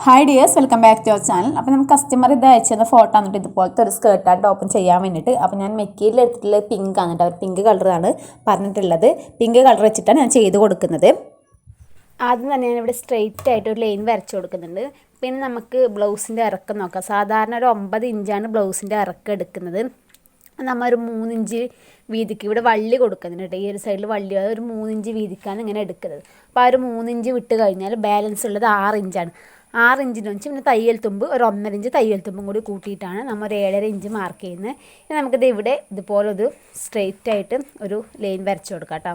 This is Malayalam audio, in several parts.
Hi dears, welcome back to our channel. അപ്പോൾ നമുക്ക് കസ്റ്റമർ ഇത് അയച്ചെന്ന ഫോട്ടോ വന്നിട്ട് ഇതുപോലത്തെ ഒരു സ്കേർട്ടായിട്ട് ഓപ്പൺ ചെയ്യാൻ വേണ്ടിയിട്ട്. അപ്പോൾ ഞാൻ മെറ്റീരിയൽ എടുത്തിട്ടുള്ളത് പിങ്ക് ആണ് കേട്ടോ. അവർ പിങ്ക് കളറാണ് പറഞ്ഞിട്ടുള്ളത്. പിങ്ക് കളർ വെച്ചിട്ടാണ് ഞാൻ ചെയ്ത് കൊടുക്കുന്നത്. ആദ്യം തന്നെ ഞാനിവിടെ സ്ട്രെയിറ്റ് ആയിട്ട് ഒരു ലൈൻ വരച്ച് കൊടുക്കുന്നുണ്ട്. പിന്നെ നമുക്ക് ബ്ലൗസിൻ്റെ ഇറക്കം നോക്കാം. സാധാരണ ഒരു 9 ഇഞ്ചാണ് ബ്ലൗസിൻ്റെ ഇറക്കം എടുക്കുന്നത്. നമ്മൾ ഒരു 3 ഇഞ്ച് വീതിക്ക് ഇവിടെ വള്ളി കൊടുക്കുന്നുണ്ട് കേട്ടോ. ഈ ഒരു സൈഡിൽ വള്ളി ഒരു 3 ഇഞ്ച് വീതിക്കാണ് ഇങ്ങനെ എടുക്കുന്നത്. അപ്പോൾ ആ ഒരു 3 ഇഞ്ച് വിട്ട് കഴിഞ്ഞാൽ ബാലൻസ് ഉള്ളത് 6 ഇഞ്ചാണ്. 6 ഇഞ്ചിന് വെച്ച് പിന്നെ തയ്യൽ തുമ്പ് ഒരു 1.5 ഇഞ്ച് തയ്യൽ തുമ്പും കൂടി കൂട്ടിയിട്ടാണ് നമ്മൾ ഒരു 7.5 ഇഞ്ച് മാർക്ക് ചെയ്യുന്നത്. ഇനി നമുക്കിത് ഇവിടെ ഇതുപോലെ ഒരു സ്ട്രെയിറ്റ് ആയിട്ട് ഒരു ലൈൻ വരച്ച് കൊടുക്കാം കേട്ടോ.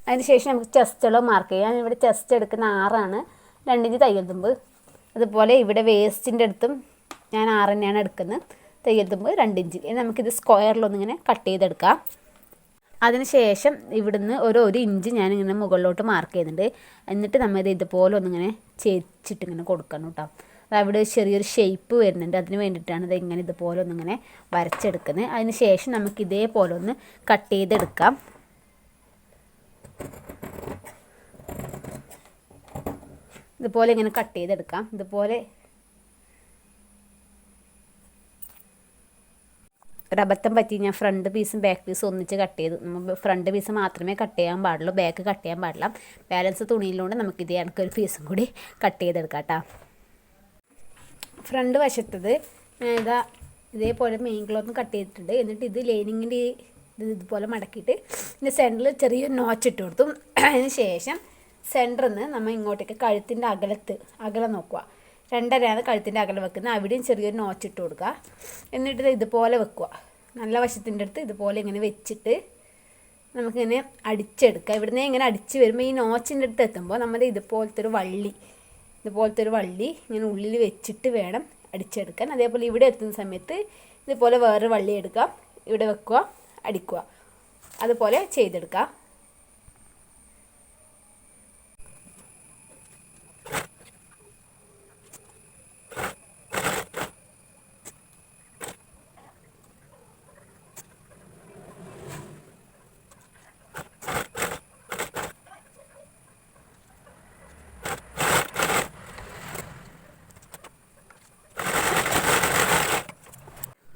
അതിനുശേഷം നമുക്ക് ചെസ്റ്റുള്ള മാർക്ക് ചെയ്യാം. ഞാനിവിടെ ചെസ്റ്റ് എടുക്കുന്ന 6ആണ്, 2 ഇഞ്ച് തയ്യൽ തുമ്പ്. അതുപോലെ ഇവിടെ വേസ്റ്റിൻ്റെ അടുത്തും ഞാൻ 6 തന്നെയാണ് എടുക്കുന്നത്. തയ്യൽ തുമ്പ് 2 ഇഞ്ച്. ഇനി നമുക്കിത് സ്ക്വയറിലൊന്നിങ്ങനെ കട്ട് ചെയ്തെടുക്കാം. അതിനുശേഷം ഇവിടുന്ന് ഒരു ഇഞ്ച് ഞാനിങ്ങനെ മുകളിലോട്ട് മാർക്ക് ചെയ്യുന്നുണ്ട്. എന്നിട്ട് നമ്മളിത് ഇതുപോലെ ഒന്നിങ്ങനെ ചേച്ചിട്ടിങ്ങനെ കൊടുക്കണം കേട്ടോ. അവിടെ ചെറിയൊരു ഷേപ്പ് വരുന്നുണ്ട്. അതിന് വേണ്ടിയിട്ടാണ് ഇത് ഇങ്ങനെ ഇതുപോലെ ഒന്നിങ്ങനെ വരച്ചെടുക്കുന്നത്. അതിന് ശേഷം നമുക്ക് ഇതേപോലെ ഒന്ന് കട്ട് ചെയ്തെടുക്കാം. ഇതുപോലെ ഇങ്ങനെ കട്ട് ചെയ്തെടുക്കാം. ഇതുപോലെ ഒരബദ്ധം പറ്റി ഞാൻ ഫ്രണ്ട് പീസും ബാക്ക് പീസും ഒന്നിച്ച് കട്ട് ചെയ്തു. നമ്മൾ ഫ്രണ്ട് പീസ് മാത്രമേ കട്ട് ചെയ്യാൻ പാടുള്ളൂ, ബാക്ക് കട്ട് ചെയ്യാൻ പാടില്ല. ബാലൻസ് തുണിയിലുകൊണ്ട് നമുക്ക് ഇതേ കണക്കൊരു പീസും കൂടി കട്ട് ചെയ്തെടുക്കാം കേട്ടോ. ഫ്രണ്ട് വശത്തത് ഞാൻ ഇതേപോലെ മെയിൻ ക്ലോത്ത് കട്ട് ചെയ്തിട്ടുണ്ട്. എന്നിട്ട് ഇത് ലൈനിങ്ങിൻ്റെ ഇതുപോലെ മടക്കിയിട്ട് ഇതിൻ്റെ സെൻറ്ററിൽ ചെറിയൊരു നോച്ച് ഇട്ട് കൊടുത്തു. അതിന് ശേഷം സെൻറ്ററിൽ നിന്ന് നമ്മൾ ഇങ്ങോട്ടേക്ക് കഴുത്തിൻ്റെ അകലം നോക്കുക. 2.5 കഴുത്തിൻ്റെ അകലം വെക്കുന്നത്. അവിടെയും ചെറിയൊരു നോച്ച് ഇട്ട് കൊടുക്കുക. എന്നിട്ട് ഇതുപോലെ വെക്കുക. നല്ല വശത്തിൻ്റെ അടുത്ത് ഇതുപോലെ ഇങ്ങനെ വെച്ചിട്ട് നമുക്കിങ്ങനെ അടിച്ചെടുക്കുക. ഇവിടുന്ന് ഇങ്ങനെ അടിച്ച് വരുമ്പോൾ ഈ നോച്ചിൻ്റെ അടുത്ത് എത്തുമ്പോൾ നമ്മൾ ഇതുപോലത്തെ ഒരു വള്ളി ഇങ്ങനെ ഉള്ളിൽ വെച്ചിട്ട് വേണം അടിച്ചെടുക്കാൻ. അതേപോലെ ഇവിടെ എത്തുന്ന സമയത്ത് ഇതുപോലെ വേറൊരു വള്ളി എടുക്കുക, ഇവിടെ വെക്കുക, അടിക്കുക. അതുപോലെ ചെയ്തെടുക്കുക.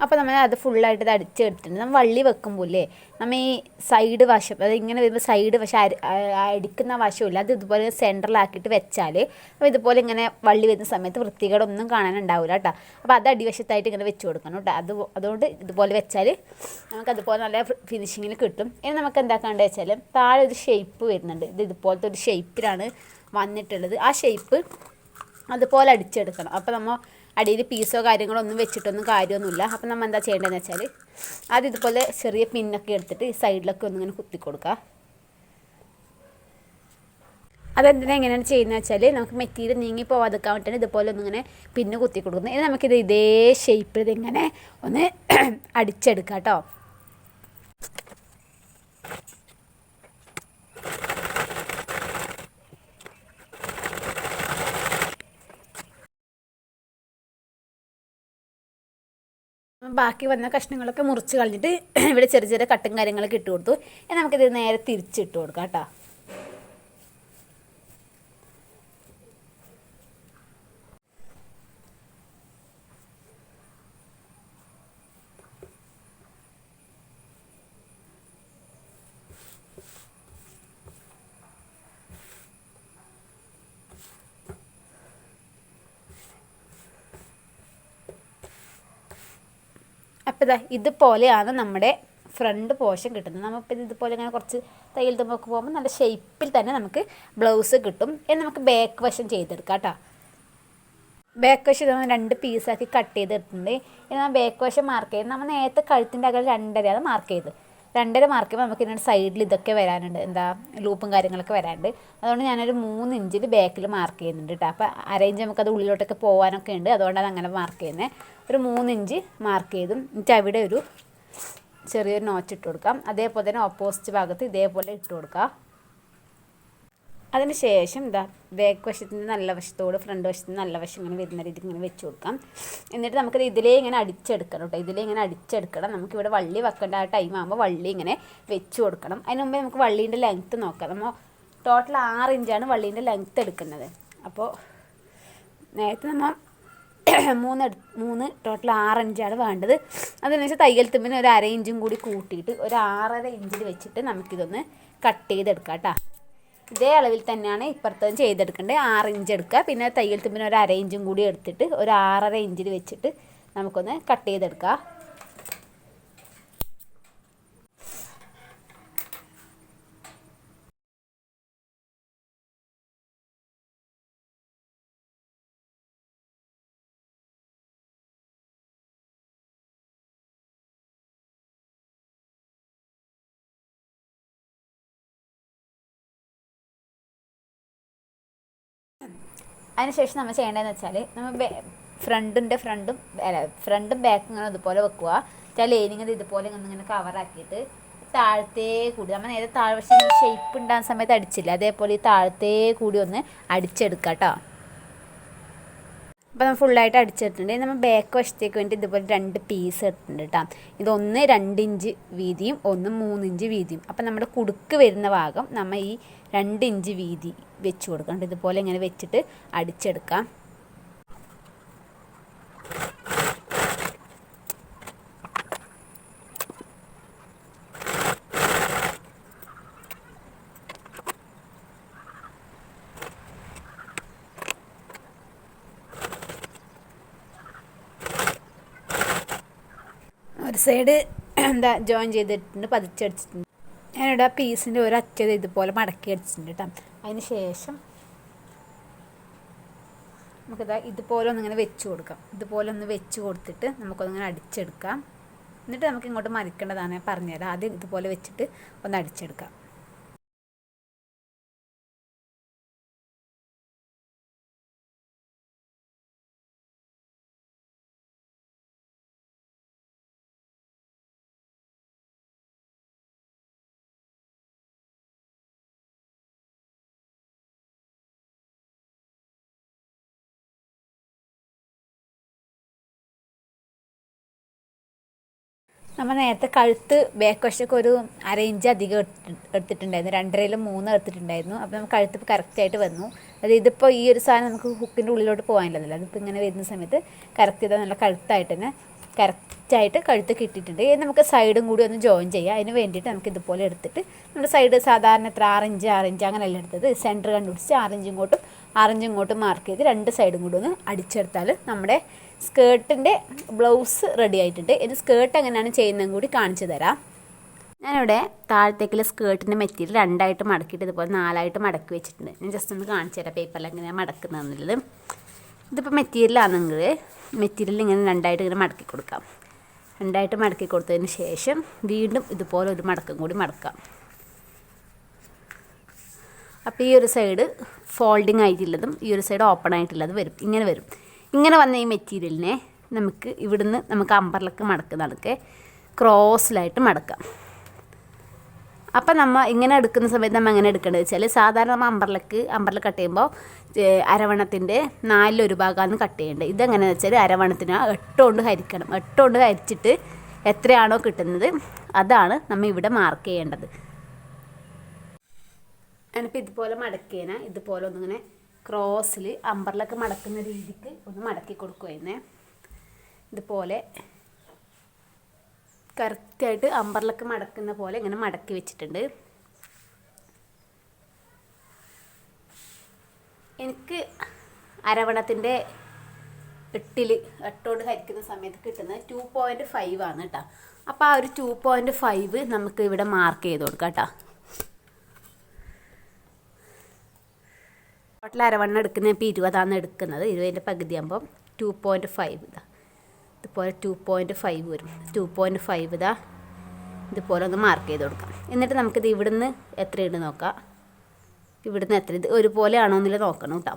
അപ്പോൾ നമ്മൾ അത് ഫുള്ളായിട്ട് ഇത് അടിച്ചെടുത്തിട്ടുണ്ട്. നമ്മൾ വള്ളി വെക്കുമ്പോഴേ നമ്മൾ ഈ സൈഡ് വശം അത് ഇങ്ങനെ വരുമ്പോൾ സൈഡ് വശം അടിക്കുന്ന വശമില്ല, അത് ഇതുപോലെ സെൻറ്ററിലാക്കിയിട്ട് വെച്ചാൽ അപ്പോൾ ഇതുപോലെ ഇങ്ങനെ വള്ളി വരുന്ന സമയത്ത് വൃത്തികേടൊന്നും കാണാനുണ്ടാവില്ല കേട്ടോ. അപ്പോൾ അത് അടിവശത്തായിട്ട് ഇങ്ങനെ വെച്ച് കൊടുക്കണം കേട്ടോ. അതുകൊണ്ട് ഇതുപോലെ വെച്ചാൽ നമുക്കതുപോലെ നല്ല ഫിനിഷിങ്ങിൽ കിട്ടും. ഇനി നമുക്ക് എന്താക്കാണ്ട് വെച്ചാൽ താഴെ ഒരു ഷേപ്പ് വരുന്നുണ്ട്. ഇത് ഇതുപോലത്തെ ഒരു ഷേപ്പിലാണ് വന്നിട്ടുള്ളത്. ആ ഷേപ്പ് അതുപോലെ അടിച്ചെടുക്കണം. അപ്പോൾ നമ്മൾ അടിയിൽ പീസോ കാര്യങ്ങളോ ഒന്നും വെച്ചിട്ടൊന്നും കാര്യമൊന്നുമില്ല. അപ്പം നമ്മൾ എന്താ ചെയ്യേണ്ടതെന്ന് വെച്ചാൽ ആദ്യം ഇതുപോലെ ചെറിയ പിന്നൊക്കെ എടുത്തിട്ട് ഈ സൈഡിലൊക്കെ ഒന്നിങ്ങനെ കുത്തി കൊടുക്കുക. അതെന്തിനാ എങ്ങനെയാണ് ചെയ്യുന്നത് വെച്ചാൽ നമുക്ക് മെറ്റീരിയൽ നീങ്ങി പോവാതെക്കാൻ വേണ്ടിയിട്ടാണ് ഇതുപോലെ ഒന്നിങ്ങനെ പിന്നെ കുത്തി കൊടുക്കുന്നത്. ഇനി നമുക്കിത് ഇതേ ഷേപ്പിൽ ഇതിങ്ങനെ ഒന്ന് അടിച്ചെടുക്കാം കേട്ടോ. ബാക്കി വന്ന കഷ്ണങ്ങളൊക്കെ മുറിച്ച് കളഞ്ഞിട്ട് ഇവിടെ ചെറിയ ചെറിയ കട്ടും കാര്യങ്ങളൊക്കെ ഇട്ട് കൊടുത്തു. നമുക്കിത് നേരെ തിരിച്ചിട്ട് കൊടുക്കാം കേട്ടോ. അപ്പോൾ ഇതുപോലെയാണ് നമ്മുടെ ഫ്രണ്ട് പോർഷൻ കിട്ടുന്നത്. നമ്മളിപ്പോൾ ഇതുപോലെ ഇങ്ങനെ കുറച്ച് തയ്യൽ തുമ്പൊക്കെ പോകുമ്പോൾ നല്ല ഷേപ്പിൽ തന്നെ നമുക്ക് ബ്ലൗസ് കിട്ടും. ഇനി നമുക്ക് ബാക്ക് വശം ചെയ്തെടുക്കാം കേട്ടോ. ബാക്ക് വശം നമ്മൾ 2 പീസാക്കി കട്ട് ചെയ്തെടുത്തിട്ടുണ്ട്. ഇനി നമ്മൾ ബാക്ക് വശം മാർക്ക് ചെയ്ത് നമ്മൾ നേരത്തെ കഴുത്തിൻ്റെ അകലെ 2.5 മാർക്ക് ചെയ്ത് 2.5 മാർക്ക് ചെയ്യുമ്പോൾ നമുക്ക് ഇതിൻ്റെ സൈഡിൽ ഇതൊക്കെ വരാനുണ്ട്, ലൂപ്പും കാര്യങ്ങളൊക്കെ വരാനുണ്ട്. അതുകൊണ്ട് ഞാനൊരു 3 ഇഞ്ചിൽ ബാക്കിൽ മാർക്ക് ചെയ്യുന്നുണ്ട് കേട്ടോ. അപ്പോൾ അരയിഞ്ച് നമുക്കത് ഉള്ളിലോട്ടൊക്കെ പോകാനൊക്കെ ഉണ്ട്, അതുകൊണ്ടാണ് അങ്ങനെ മാർക്ക് ചെയ്യുന്നത്. ഒരു 3 ഇഞ്ച് മാർക്ക് ചെയ്തും എന്നിട്ട് അവിടെ ഒരു ചെറിയൊരു നോച്ച് ഇട്ട് കൊടുക്കാം. അതേപോലെ തന്നെ ഓപ്പോസിറ്റ് ഭാഗത്ത് ഇതേപോലെ ഇട്ട് കൊടുക്കാം. അതിന് ശേഷം ബാക്ക് വശത്തിൻ്റെ നല്ല വശത്തോട് ഫ്രണ്ട് വശത്തിന് നല്ല വശം ഇങ്ങനെ വരുന്ന രീതി ഇങ്ങനെ വെച്ച് കൊടുക്കാം. എന്നിട്ട് നമുക്കത് ഇതിലേ ഇങ്ങനെ അടിച്ചെടുക്കണം കേട്ടോ. ഇതിലേ ഇങ്ങനെ അടിച്ചെടുക്കണം. നമുക്കിവിടെ വള്ളി വെക്കേണ്ട ആ ടൈം ആകുമ്പോൾ വള്ളി ഇങ്ങനെ വെച്ച് കൊടുക്കണം. അതിന് മുമ്പേ നമുക്ക് വള്ളീൻ്റെ ലെങ്ത്ത് നോക്കാം. നമ്മൾ ടോട്ടൽ 6 ഇഞ്ചാണ് വള്ളീൻ്റെ ലെങ്ത്ത് എടുക്കുന്നത്. അപ്പോൾ നേരത്തെ നമ്മൾ 3 ടോട്ടൽ 6 ഇഞ്ചാണ് വേണ്ടത്. അതെന്ന് വെച്ചാൽ തയ്യൽ തുമ്പിന് ഒരു 1/2 ഇഞ്ചും കൂടി കൂട്ടിയിട്ട് ഒരു 6.5 ഇഞ്ചിൽ വെച്ചിട്ട് നമുക്കിതൊന്ന് കട്ട് ചെയ്തെടുക്കാം കേട്ടോ. ഇതേ അളവിൽ തന്നെയാണ് ഇപ്പുറത്തും ചെയ്തെടുക്കേണ്ടത്. 6 ഇഞ്ച് എടുക്കുക, പിന്നെ തയ്യൽ തുമ്പിന് ഒരു 1/2 ഇഞ്ചും കൂടി എടുത്തിട്ട് ഒരു 6.5 ഇഞ്ചിൽ വെച്ചിട്ട് നമുക്കൊന്ന് കട്ട് ചെയ്തെടുക്കാം. അതിനുശേഷം നമ്മൾ ചെയ്യേണ്ടതെന്ന് വെച്ചാൽ നമ്മൾ ഫ്രണ്ടും ബാക്കും ഇങ്ങനെ ഇതുപോലെ വെക്കുക. ലൈനിങ് ഇതുപോലെ ഇങ്ങനെ കവറാക്കിയിട്ട് താഴത്തേ കൂടി നമ്മൾ നേരെ താഴ്വശം ഷേപ്പ് ഉണ്ടാകുന്ന സമയത്ത് അടിച്ചില്ല, അതേപോലെ ഈ താഴത്തേ കൂടി ഒന്ന് അടിച്ചെടുക്കുക കേട്ടോ. അപ്പോൾ നമ്മൾ ഫുള്ളായിട്ട് അടിച്ചിട്ടുണ്ട്. നമ്മൾ ബാക്ക് വശത്തേക്ക് വേണ്ടി ഇതുപോലെ 2 പീസ് എടുത്തിട്ടുണ്ട് കേട്ടോ. ഇതൊന്ന് 2 ഇഞ്ച് വീതിയും ഒന്ന് 3 ഇഞ്ച് വീതിയും. അപ്പം നമ്മുടെ കുടുക്ക് വരുന്ന ഭാഗം നമ്മൾ ഈ 2 ഇഞ്ച് വീതി വെച്ച് കൊടുക്കണം. ഇതുപോലെ ഇങ്ങനെ വെച്ചിട്ട് അടിച്ചെടുക്കാം. ഒരു സൈഡ് ജോയിൻ ചെയ്തിട്ടുണ്ട്, പതിച്ചടിച്ചിട്ടുണ്ട്. ഞാനിവിടെ ആ പീസിൻ്റെ ഒരു അറ്റത് ഇതുപോലെ മടക്കി അടിച്ചിട്ടുണ്ട് കേട്ടോ. അതിന് ശേഷം നമുക്കിതാ ഇതുപോലെ ഒന്നിങ്ങനെ വെച്ച് കൊടുക്കാം. ഇതുപോലെ ഒന്ന് വെച്ച് കൊടുത്തിട്ട് നമുക്കൊന്നിങ്ങനെ അടിച്ചെടുക്കാം. എന്നിട്ട് നമുക്ക് ഇങ്ങോട്ട് മറിക്കേണ്ടതാണ്, പറഞ്ഞുതരാം. ആദ്യം ഇതുപോലെ വെച്ചിട്ട് ഒന്ന് അടിച്ചെടുക്കാം. നമ്മൾ നേരത്തെ കഴുത്ത് ബാക്ക് വശമൊക്കെ ഒരു 1/2 ഇഞ്ച് അധികം എടുത്തിട്ടുണ്ടായിരുന്നു. 2.5-ൽ 3 എടുത്തിട്ടുണ്ടായിരുന്നു. അപ്പോൾ നമുക്ക് കഴുത്ത് കറക്റ്റായിട്ട് വന്നു. അത് ഇതിപ്പോൾ ഈ ഒരു സാധനം നമുക്ക് ഹുക്കിൻ്റെ ഉള്ളിലോട്ട് പോകാനില്ലതല്ല. അതിപ്പോൾ ഇങ്ങനെ വരുന്ന സമയത്ത് കറക്റ്റ് ചെയ്താൽ നല്ല കഴുത്തായിട്ട് തന്നെ കറക്റ്റായിട്ട് കഴുത്ത് കിട്ടിയിട്ടുണ്ട്. ഇത് നമുക്ക് സൈഡും കൂടി ഒന്ന് ജോയിൻ ചെയ്യാം. അതിന് വേണ്ടിയിട്ട് നമുക്ക് ഇതുപോലെ എടുത്തിട്ട് നമ്മുടെ സൈഡ് സാധാരണ എത്ര 6 ഇഞ്ച് അങ്ങനെയല്ല എടുത്തത്. സെൻറ്റർ കണ്ടുപിടിച്ച് 6 ഇഞ്ച് ഇങ്ങോട്ടും മാർക്ക് ചെയ്ത് 2 സൈഡും കൂടി ഒന്ന് അടിച്ചെടുത്താൽ നമ്മുടെ സ്കേർട്ടിൻ്റെ ബ്ലൗസ് റെഡി ആയിട്ടുണ്ട്. ഇത് സ്കേർട്ട് എങ്ങനെയാണ് ചെയ്യുന്നതും കൂടി കാണിച്ചു തരാം. ഞാനിവിടെ താഴത്തേക്കുള്ള സ്കേർട്ടിൻ്റെ മെറ്റീരിയൽ 2ആയിട്ട് മടക്കിയിട്ട് ഇതുപോലെ 4ആയിട്ട് മടക്കി വെച്ചിട്ടുണ്ട്. ഞാൻ ജസ്റ്റ് ഒന്ന് കാണിച്ചു തരാം പേപ്പറിൽ എങ്ങനെയാണ് മടക്കുന്നതെന്നുള്ളത്. ഇതിപ്പോൾ മെറ്റീരിയലാണെങ്കിൽ മെറ്റീരിയൽ ഇങ്ങനെ 2ആയിട്ട് ഇങ്ങനെ മടക്കി കൊടുക്കാം. 2ആയിട്ട് മടക്കി കൊടുത്തതിന് ശേഷം വീണ്ടും ഇതുപോലെ ഒരു മടക്കം കൂടി മടക്കാം. അപ്പോൾ ഈ ഒരു സൈഡ് ഫോൾഡിങ് ആയിട്ടുള്ളതും ഈ ഒരു സൈഡ് ഓപ്പൺ ആയിട്ടുള്ളത് വരും. ഇങ്ങനെ വന്ന ഈ മെറ്റീരിയലിനെ നമുക്ക് ഇവിടുന്ന് നമുക്ക് അമ്പർലക്ക് മടക്കുന്നതൊക്കെ ക്രോസിലായിട്ട് മടക്കാം. അപ്പം നമ്മൾ ഇങ്ങനെ എടുക്കുന്ന സമയത്ത് നമ്മൾ എങ്ങനെ എടുക്കേണ്ടത് വെച്ചാൽ സാധാരണ നമ്മൾ അമ്പർല കട്ട് ചെയ്യുമ്പോൾ അരവണത്തിൻ്റെ 4/1 ഭാഗമാണ് കട്ട് ചെയ്യേണ്ടത്. ഇതെങ്ങനെയാണെന്ന് വെച്ചാൽ അരവണത്തിന് 8 കൊണ്ട് ഹരിക്കണം. 8 കൊണ്ട് ഹരിച്ചിട്ട് എത്രയാണോ കിട്ടുന്നത് അതാണ് നമ്മൾ ഇവിടെ മാർക്ക് ചെയ്യേണ്ടത്. ഞാനിപ്പോൾ ഇതുപോലെ മടക്കിയേനെ ഇതുപോലെ ഒന്നിങ്ങനെ ക്രോസിൽ അമ്പർലൊക്കെ മടക്കുന്ന രീതിക്ക് ഒന്ന് മടക്കി കൊടുക്കുമായിരുന്നേ. ഇതുപോലെ കറക്റ്റായിട്ട് അമ്പർലൊക്കെ മടക്കുന്ന പോലെ ഇങ്ങനെ മടക്കി വെച്ചിട്ടുണ്ട്. എനിക്ക് അരവണത്തിൻ്റെ 8 കൊണ്ട് ഹരിക്കുന്ന സമയത്ത് കിട്ടുന്നത് 2.5 ആണ് കേട്ടോ. അപ്പോൾ ആ ഒരു 2.5 നമുക്ക് ഇവിടെ മാർക്ക് ചെയ്ത് കൊടുക്കാം കേട്ടോ. ടോട്ടൽ അരവണ്ണം എടുക്കുന്നത് ഇപ്പോൾ 20 എടുക്കുന്നത്. 20ൻ്റെ പകുതി ആകുമ്പം 2.5 ഇതുപോലെ 2.5 വരും. 2.5 ഇതുപോലെ ഒന്ന് മാർക്ക് ചെയ്ത് കൊടുക്കാം. എന്നിട്ട് നമുക്കിത് ഇവിടുന്ന് എത്രയുണ്ട് നോക്കാം. ഇവിടുന്ന് എത്ര ഇത് ഒരുപോലെ ആണോ എന്നില്ല നോക്കണം കേട്ടോ.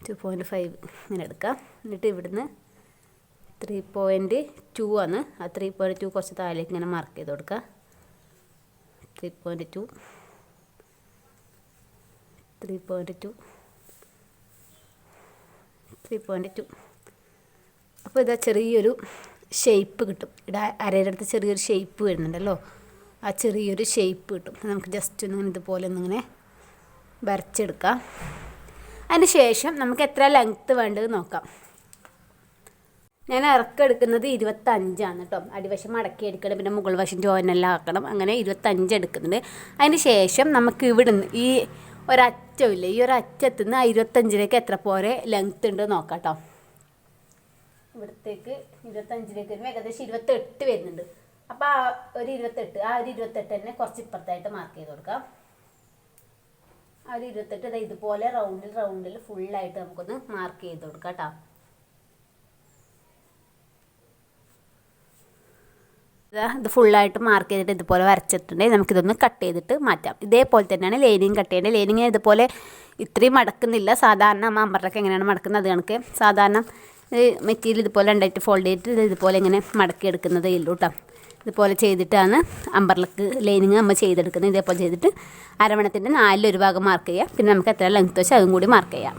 2.5 ഇങ്ങനെ എടുക്കാം. എന്നിട്ട് ഇവിടുന്ന് 3.2 ആണ്. ആ 3.2 കുറച്ച് താഴേക്ക് ഇങ്ങനെ മാർക്ക് ചെയ്ത് കൊടുക്കുക. 3.2 അപ്പോൾ ഇതാ ചെറിയൊരു ഷേപ്പ് കിട്ടും. ഇവിടെ അരയുടെ അടുത്ത് ചെറിയൊരു ഷേപ്പ് വരുന്നുണ്ടല്ലോ. ആ ചെറിയൊരു ഷേപ്പ് കിട്ടും. നമുക്ക് ജസ്റ്റ് ഒന്ന് ഇതുപോലെ ഒന്നിങ്ങനെ വരച്ചെടുക്കാം. അതിന് ശേഷം നമുക്ക് എത്ര ലെങ്ത്ത് വേണ്ടത് നോക്കാം. ഞാൻ ഇറക്കെടുക്കുന്നത് 25 കേട്ടോ. അടിവശം മടക്കി എടുക്കണം, പിന്നെ മുകൾ വശം ജോയിനെല്ലാം ആക്കണം. അങ്ങനെ 25 എടുക്കുന്നുണ്ട്. അതിന് ശേഷം നമുക്ക് ഇവിടുന്ന് ഈ ഒരറ്റമില്ല, ഈ ഒരറ്റത്തു നിന്ന് 25ലേക്ക് എത്ര പോരെ ലെങ്ത്ത് ഉണ്ട് നോക്കാം കേട്ടോ. ഇവിടത്തേക്ക് 25ലേക്ക് വരുമ്പോൾ ഏകദേശം 28 വരുന്നുണ്ട്. അപ്പോൾ ആ ഒരു 28, ആ ഒരു 28 തന്നെ കുറച്ച് ഇപ്പുറത്തായിട്ട് മാർക്ക് ചെയ്ത് കൊടുക്കാം. ആ ഒരു 28 ഇതുപോലെ റൗണ്ടിൽ ഫുള്ളായിട്ട് നമുക്കൊന്ന് മാർക്ക് ചെയ്ത് കൊടുക്കാം കേട്ടോ. ഇത് ഫുള്ളായിട്ട് മാർക്ക് ചെയ്തിട്ട് ഇതുപോലെ വരച്ചിട്ടുണ്ടെങ്കിൽ നമുക്കിതൊന്ന് കട്ട് ചെയ്തിട്ട് മാറ്റാം. ഇതേപോലെ തന്നെയാണ് ലൈനിങ് കട്ട് ചെയ്യേണ്ടത്. ലൈനിങ് ഇതുപോലെ ഇത്രയും മടക്കുന്നില്ല. സാധാരണ നമ്മൾ അമ്പറൊക്കെ എങ്ങനെയാണ് മടക്കുന്നത് അത് കണക്ക് സാധാരണ മെറ്റീരിയൽ ഇതുപോലെ രണ്ടായിട്ട് ഫോൾഡ് ചെയ്തിട്ട് ഇതുപോലെ ഇങ്ങനെ മടക്കി എടുക്കുന്നതേ ഉള്ളൂ കേട്ടോ. ഇതുപോലെ ചെയ്തിട്ടാണ് അമ്പർലക്ക് ലൈനിങ് നമ്മൾ ചെയ്തെടുക്കുന്നത്. ഇതേപോലെ ചെയ്തിട്ട് അരവണത്തിൻ്റെ 4 ഭാഗം മാർക്ക് ചെയ്യാം. പിന്നെ നമുക്ക് എത്ര ലെങ്ത്ത് വെച്ചാൽ അതും കൂടി മാർക്ക് ചെയ്യാം.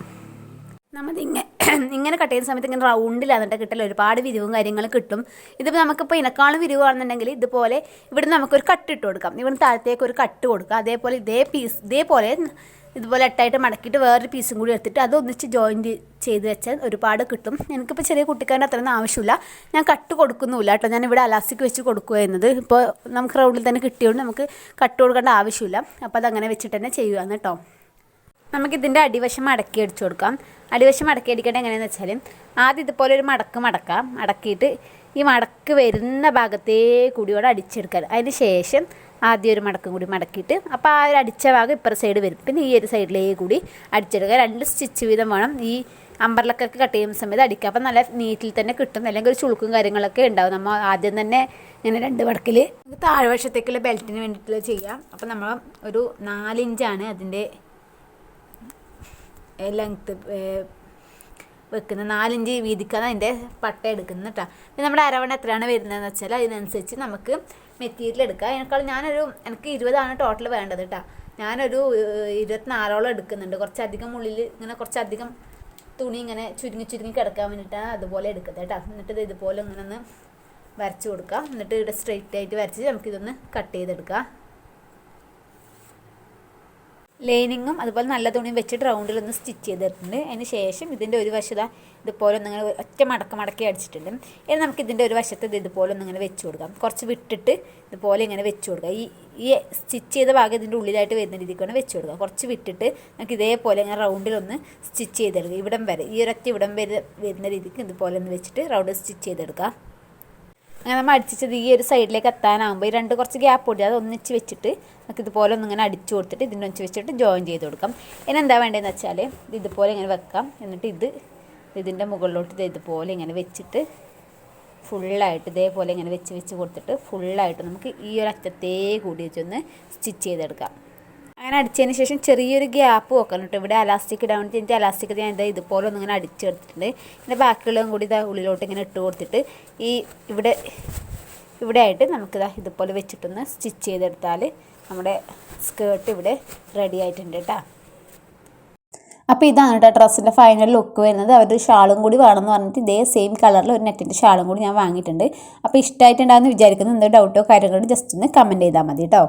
ഇങ്ങനെ കട്ട് ചെയ്യുന്ന സമയത്ത് ഇങ്ങനെ റൗണ്ടിലാന്നിട്ട് കിട്ടില്ല, ഒരുപാട് വിരിവും കാര്യങ്ങളും കിട്ടും. ഇതിപ്പോൾ നമുക്കിപ്പോൾ ഇതിനേക്കാളും വിരിവാണെന്നുണ്ടെങ്കിൽ ഇതുപോലെ ഇവിടെ നമുക്കൊരു കട്ട് ഇട്ട് കൊടുക്കാം. ഇവിടെ താഴത്തേക്ക് ഒരു കട്ട് കൊടുക്കാം. അതേപോലെ ഇതുപോലെ 8ആയിട്ട് മടക്കിയിട്ട് വേറൊരു പീസും കൂടി എടുത്തിട്ട് അത് ഒന്നിച്ച് ജോയിൻറ്റ് ചെയ്ത് വെച്ചാൽ ഒരുപാട് കിട്ടും. എനിക്കിപ്പോൾ ചെറിയ കുട്ടിക്കാരൻ്റെ അത്രയൊന്നും ആവശ്യമില്ല, ഞാൻ കട്ട് കൊടുക്കുന്നുമില്ല കേട്ടോ. ഞാൻ ഇവിടെ അലാസ്റ്റിക് വെച്ച് കൊടുക്കുകയെന്നത് ഇപ്പോൾ നമുക്ക് റൗണ്ടിൽ തന്നെ കിട്ടിയതുകൊണ്ട് നമുക്ക് കട്ട് കൊടുക്കേണ്ട ആവശ്യമില്ല. അപ്പോൾ അതങ്ങനെ വെച്ചിട്ട് തന്നെ ചെയ്യുകയാണ് കേട്ടോ. നമുക്കിതിൻ്റെ അടിവശം മടക്കി അടിച്ചു കൊടുക്കാം. അടിവശം മടക്കി അടിക്കേണ്ടത് എങ്ങനെയാണെന്ന് വെച്ചാൽ ആദ്യം ഇതുപോലെ ഒരു മടക്കാം. മടക്കിയിട്ട് ഈ മടക്ക് വരുന്ന ഭാഗത്തേ കൂടിയോടെ അടിച്ചെടുക്കാൻ. അതിന് ശേഷം ആദ്യം ഒരു മടക്കും കൂടി മടക്കിയിട്ട് അപ്പോൾ ആ ഒരു അടിച്ച ഭാഗം ഇപ്പുറ സൈഡ് വരും. പിന്നെ ഈ ഒരു സൈഡിലേക്ക് കൂടി അടിച്ചെടുക്കുക. 2 സ്റ്റിച്ച് വീതം വേണം ഈ അമ്പർലക്കൊക്കെ കട്ട് ചെയ്യുന്ന സമയത്ത് അടിക്കുക. അപ്പം നല്ല നീറ്റിൽ തന്നെ കിട്ടും. അല്ലെങ്കിൽ ഒരു ചുളുക്കും കാര്യങ്ങളൊക്കെ ഉണ്ടാവും. നമ്മൾ ആദ്യം തന്നെ ഇങ്ങനെ 2 മടക്കിൽ താഴ്വശത്തേക്കുള്ള ബെൽറ്റിന് വേണ്ടിയിട്ടുള്ള ചെയ്യാം. അപ്പം നമ്മൾ ഒരു 4 ഇഞ്ചാണ് അതിൻ്റെ ലെങ്ത്ത് വെക്കുന്നത്. 4 ഇഞ്ച് വീതിക്കാണ് അതിൻ്റെ പട്ട എടുക്കുന്നത് കേട്ടോ. പിന്നെ നമ്മുടെ അരവണ എത്രയാണ് വരുന്നതെന്ന് വെച്ചാൽ അതിനനുസരിച്ച് നമുക്ക് മെറ്റീരിയൽ എടുക്കാം. എനിക്ക് 20 ടോട്ടൽ വേണ്ടത് കേട്ടോ. ഞാനൊരു 24 എടുക്കുന്നുണ്ട്. കുറച്ചധികം ഉള്ളിൽ ഇങ്ങനെ കുറച്ചധികം തുണി ഇങ്ങനെ ചുരുങ്ങി കിടക്കാൻ വേണ്ടിയിട്ടാണ് അതുപോലെ എടുക്കുന്നത് കേട്ടോ. എന്നിട്ട് ഇതുപോലെ ഇങ്ങനെ ഒന്ന് വരച്ച് കൊടുക്കുക. എന്നിട്ട് ഇവിടെ സ്ട്രെയിറ്റ് ആയിട്ട് വരച്ച് നമുക്കിതൊന്ന് കട്ട് ചെയ്തെടുക്കാം. ലൈനിങ്ങും അതുപോലെ നല്ല തുണിയും വെച്ചിട്ട് റൗണ്ടിലൊന്ന് സ്റ്റിച്ച് ചെയ്തിട്ടുണ്ട്. അതിന് ശേഷം ഇതിൻ്റെ ഒരു വശത ഇതുപോലെ ഒന്നിങ്ങനെ ഒറ്റ മടക്കി അടിച്ചിട്ടുണ്ട്. ഇനി നമുക്ക് ഇതിൻ്റെ ഒരു വശത്ത് ഇതുപോലെ ഒന്നിങ്ങനെ വെച്ച് കൊടുക്കാം. കുറച്ച് വിട്ടിട്ട് ഇതുപോലെ ഇങ്ങനെ വെച്ച് കൊടുക്കുക. ഈ സ്റ്റിച്ച് ചെയ്ത ഭാഗം ഇതിൻ്റെ ഉള്ളിലായിട്ട് വരുന്ന രീതിക്കാണ് വെച്ച് കൊടുക്കുക. കുറച്ച് വിട്ടിട്ട് നമുക്ക് ഇതേപോലെ ഇങ്ങനെ റൗണ്ടിലൊന്ന് സ്റ്റിച്ച് ചെയ്തെടുക്കുക. ഇവിടം വരെ ഈ ഒരൊറ്റ ഇവിടം വരെ വരുന്ന രീതിക്ക് ഇതുപോലെ ഒന്ന് വെച്ചിട്ട് റൗണ്ട് സ്റ്റിച്ച് ചെയ്തെടുക്കുക. അങ്ങനെ നമ്മൾ അടിച്ചത് ഈ ഒരു സൈഡിലേക്ക് എത്താനാകുമ്പോൾ ഈ 2 കുറച്ച് ഗ്യാപ്പ് കൂടി അത് ഒന്നിച്ച് വെച്ചിട്ട് നമുക്ക് ഇതുപോലെ ഒന്നിങ്ങനെ അടിച്ചു കൊടുത്തിട്ട് ഇതിൻ്റെ ഒന്നിച്ച് വെച്ചിട്ട് ജോയിൻ ചെയ്ത് കൊടുക്കാം. ഇനി എന്താ വേണ്ടതെന്ന് വെച്ചാൽ ഇതുപോലെ ഇങ്ങനെ വെക്കാം. എന്നിട്ട് ഇതിൻ്റെ മുകളിലോട്ട് ഇതുപോലെ ഇങ്ങനെ വെച്ചിട്ട് ഫുള്ളായിട്ട് ഇതേപോലെ ഇങ്ങനെ വെച്ച് കൊടുത്തിട്ട് ഫുള്ളായിട്ട് നമുക്ക് ഈ ഒരു അറ്റത്തേ കൂടി വെച്ചൊന്ന് സ്റ്റിച്ച് ചെയ്തെടുക്കാം. അങ്ങനെ അടിച്ചതിന് ശേഷം ചെറിയൊരു ഗ്യാപ്പ് വെക്കണം കേട്ടോ. ഇവിടെ അലാസ്റ്റിക് ഇടാൻ വേണ്ടി എനിക്ക് അലാസ്റ്റിക് ഞാൻ ഇതുപോലെ ഒന്നിങ്ങനെ അടിച്ചെടുത്തിട്ടുണ്ട്. പിന്നെ ബാക്കിയുള്ളതും കൂടി ഉള്ളിലോട്ട് ഇങ്ങനെ ഇട്ട് കൊടുത്തിട്ട് ഇവിടെ ആയിട്ട് നമുക്കിതാ ഇതുപോലെ വെച്ചിട്ടൊന്ന് സ്റ്റിച്ച് ചെയ്തെടുത്താൽ നമ്മുടെ സ്കേർട്ട് ഇവിടെ റെഡി ആയിട്ടുണ്ട് കേട്ടോ. അപ്പോൾ ഇതാണ് കേട്ടോ ഡ്രസ്സിൻ്റെ ഫൈനൽ ലുക്ക് വരുന്നത്. അവരുടെ ഷാളും കൂടി വേണമെന്ന് പറഞ്ഞിട്ട് ഇതേ സെയിം കളറിൽ ഒരു നെറ്റിൻ്റെ ഷാളും കൂടി ഞാൻ വാങ്ങിയിട്ടുണ്ട്. അപ്പോൾ ഇഷ്ടമായിട്ടുണ്ടാകുമെന്ന് വിചാരിക്കുന്നു. എന്തെങ്കിലും ഡൗട്ടോ കാര്യങ്ങളോ ജസ്റ്റ് ഒന്ന് കമൻറ്റ് ചെയ്താൽ മതി കേട്ടോ.